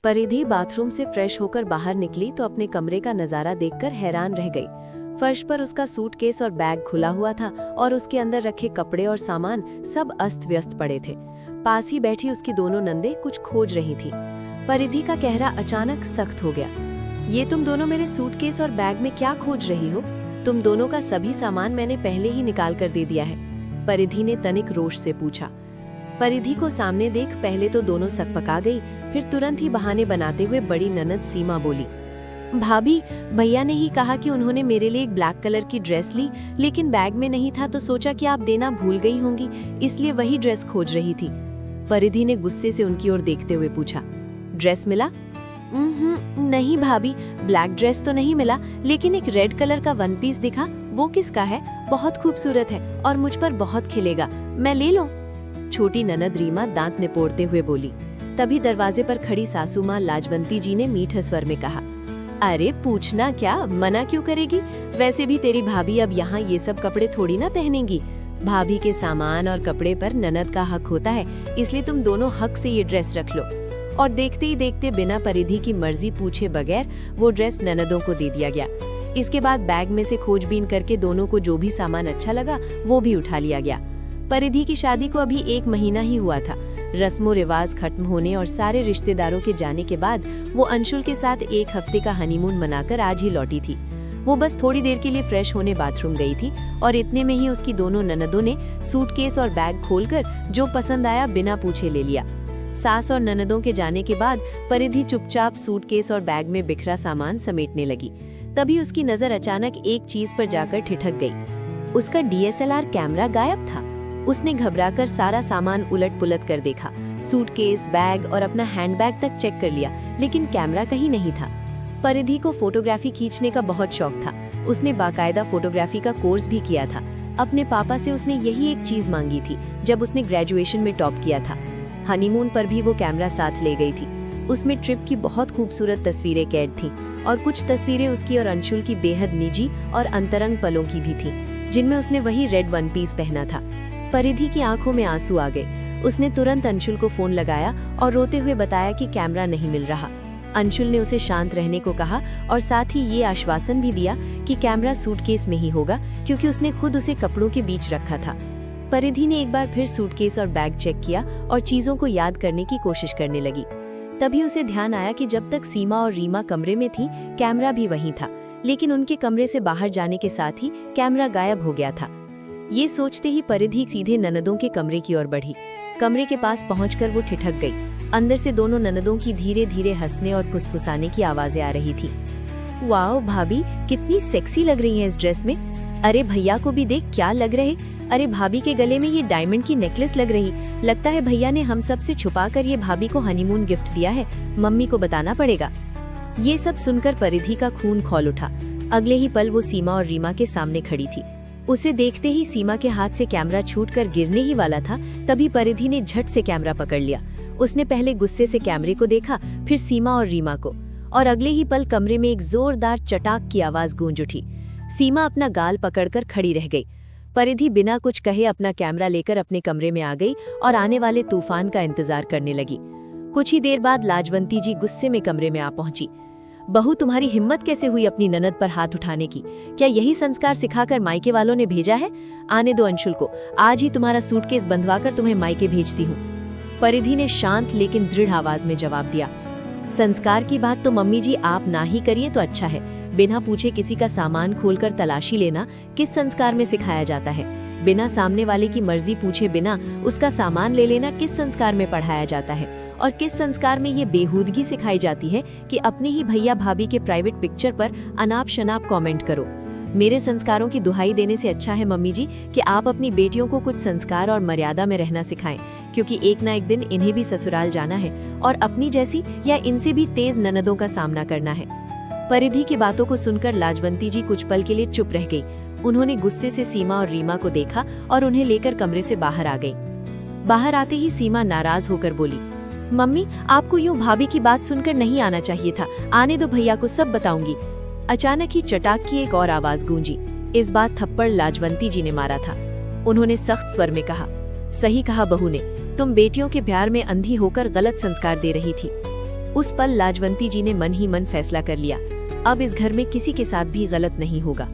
परिधि बाथरूम से फ्रेश होकर बाहर निकली तो अपने कमरे का नजारा देखकर हैरान रह गई। फर्श पर उसका सूटकेस और बैग खुला हुआ था और उसके अंदर रखे कपड़े और सामान सब अस्त व्यस्त पड़े थे। पास ही बैठी उसकी दोनों नंदे कुछ खोज रही थी। परिधि का चेहरा अचानक सख्त हो गया। ये तुम दोनों मेरे सूटकेस और बैग में क्या खोज रही हो? तुम दोनों का सभी सामान मैंने पहले ही निकाल कर दे दिया है, परिधि ने तनिक रोष से पूछा। परिधि को सामने देख पहले तो दोनों सकपका गई, फिर तुरंत ही बहाने बनाते हुए बड़ी ननद सीमा बोली, भाभी, भैया ने ही कहा कि उन्होंने मेरे लिए एक ब्लैक कलर की ड्रेस ली, लेकिन बैग में नहीं था तो सोचा कि आप देना भूल गई होंगी, इसलिए वही ड्रेस खोज रही थी। परिधि ने गुस्से से उनकी ओर देखते हुए पूछा, ड्रेस मिला? नहीं भाभी, ब्लैक ड्रेस तो नहीं मिला, लेकिन एक रेड कलर का वन पीस दिखा। वो किसका है? बहुत खूबसूरत है और मुझ पर बहुत खिलेगा, मैं ले लूं? छोटी ननद रीमा दांत निपोड़ते हुए बोली। तभी दरवाजे पर खड़ी सासू माँ लाजवंती जी ने मीठे स्वर में कहा, अरे पूछना क्या, मना क्यों करेगी? वैसे भी तेरी भाभी अब यहाँ ये सब कपड़े थोड़ी ना पहनेंगी। भाभी के सामान और कपड़े पर ननद का हक होता है, इसलिए तुम दोनों हक से ये ड्रेस रख लो। और देखते ही देखते बिना परिधि की मर्जी पूछे बगैर वो ड्रेस ननदों को दे दिया गया। इसके बाद बैग में से खोजबीन करके दोनों को जो भी सामान अच्छा लगा वो भी उठा लिया गया। परिधि की शादी को अभी 1 महीना ही हुआ था। रस्मों रिवाज खत्म होने और सारे रिश्तेदारों के जाने के बाद वो अंशुल के साथ 1 हफ्ते का हनीमून मनाकर आज ही लौटी थी। वो बस थोड़ी देर के लिए फ्रेश होने बाथरूम गई थी और इतने में ही उसकी दोनों ननदों ने सूटकेस और बैग खोलकर जो पसंद आया बिना पूछे ले लिया। सास और ननदों के जाने के बाद परिधि चुपचाप सूटकेस और बैग में बिखरा सामान समेटने लगी। तभी उसकी नजर अचानक एक चीज पर जाकर ठिठक गई। उसका DSLR कैमरा गायब था। उसने घबराकर सारा सामान उलट पुलट कर देखा, सूटकेस, बैग और अपना हैंडबैग तक चेक कर लिया, लेकिन कैमरा कहीं नहीं था। परिधि को फोटोग्राफी खींचने का बहुत शौक था। उसने बाकायदा फोटोग्राफी का कोर्स भी किया था। अपने पापा से उसने यही एक चीज मांगी थी जब उसने ग्रेजुएशन में टॉप किया था। हनीमून पर भी वो कैमरा साथ ले गई थी। उसमें ट्रिप की बहुत खूबसूरत तस्वीरें कैद थीं और कुछ तस्वीरें उसकी और अंशुल की बेहद निजी और अंतरंग पलों की भी थीं, जिनमें उसने वही रेड वन पीस पहना था। परिधि की आंखों में आंसू आ गए। उसने तुरंत अंशुल को फोन लगाया और रोते हुए बताया कि कैमरा नहीं मिल रहा। अंशुल ने उसे शांत रहने को कहा और साथ ही ये आश्वासन भी दिया कि कैमरा सूटकेस में ही होगा, क्योंकि उसने खुद उसे कपड़ों के बीच रखा था। परिधि ने एक बार फिर सूटकेस और बैग चेक किया और चीजों को याद करने की कोशिश करने लगी। तभी उसे ध्यान आया कि जब तक सीमा और रीमा कमरे में थी, कैमरा भी वहीं था, लेकिन उनके कमरे से बाहर जाने के साथ ही कैमरा गायब हो गया था। ये सोचते ही परिधि सीधे ननदों के कमरे की ओर बढ़ी। कमरे के पास पहुंचकर वो ठिठक गई। अंदर से दोनों ननदों की धीरे धीरे हंसने और फुसफुसाने की आवाजें आ रही थी। वाओ भाभी, कितनी सेक्सी लग रही है इस ड्रेस में। अरे भैया को भी देख, क्या लग रहे। अरे भाभी के गले में ये डायमंड की नेकलेस लग रही। लगता है भैया ने हम सब से छुपा कर ये भाभी को हनीमून गिफ्ट दिया है। मम्मी को बताना पड़ेगा। ये सब सुनकर परिधि का खून खौल उठा। अगले ही पल वो सीमा और रीमा के सामने खड़ी थी। उसे देखते ही सीमा के हाथ से कैमरा छूटकर गिरने ही वाला था, तभी परिधि ने झट से कैमरा पकड़ लिया। उसने पहले गुस्से से कैमरे को देखा, फिर सीमा और रीमा को, और अगले ही पल कमरे में एक जोरदार चटाक की आवाज गूंज उठी। सीमा अपना गाल पकड़कर खड़ी रह गई। परिधि बिना कुछ कहे अपना कैमरा लेकर अपने कमरे में आ गई और आने वाले तूफान का इंतजार करने लगी। कुछ ही देर बाद लाजवंती जी गुस्से में कमरे में आ पहुंची। बहू, तुम्हारी हिम्मत कैसे हुई अपनी ननद पर हाथ उठाने की? क्या यही संस्कार सिखाकर मायके वालों ने भेजा है? आने दो अंशुल को, आज ही तुम्हारा सूटकेस बंधवाकर तुम्हें मायके भेजती हूँ। परिधि ने शांत लेकिन दृढ़ आवाज में जवाब दिया। संस्कार की बात तो मम्मी जी आप ना ही करिए तो अच्छा है। बिना पूछे किसी का सामान खोलकर तलाशी लेना किस संस्कार में सिखाया जाता है? बिना सामने वाले की मर्जी पूछे बिना उसका सामान ले लेना किस संस्कार में पढ़ाया जाता है? और किस संस्कार में ये बेहूदगी सिखाई जाती है कि अपने ही भैया भाभी के प्राइवेट पिक्चर पर अनाप शनाप कमेंट करो? मेरे संस्कारों की दुहाई देने से अच्छा है मम्मी जी कि आप अपनी बेटियों को कुछ संस्कार और मर्यादा में रहना सिखाएं, क्योंकि एक ना एक दिन इन्हें भी ससुराल जाना है और अपनी जैसी या इनसे भी तेज ननदों का सामना करना है। परिधि की बातों को सुनकर लाजवंती जी कुछ पल के लिए चुप रह गई। उन्होंने गुस्से से सीमा और रीमा को देखा और उन्हें लेकर कमरे से बाहर आ गई। बाहर आते ही सीमा नाराज होकर बोली, मम्मी, आपको यूं भाभी की बात सुनकर नहीं आना चाहिए था। आने दो भैया को, सब बताऊंगी। अचानक ही चटाक की एक और आवाज गूंजी। इस बार थप्पड़ लाजवंती जी ने मारा था। उन्होंने सख्त स्वर में कहा, सही कहा बहू ने, तुम बेटियों के प्यार में अंधी होकर गलत संस्कार दे रही थी। उस पल लाजवंती जी ने मन ही मन फैसला कर लिया, अब इस घर में किसी के साथ भी गलत नहीं होगा।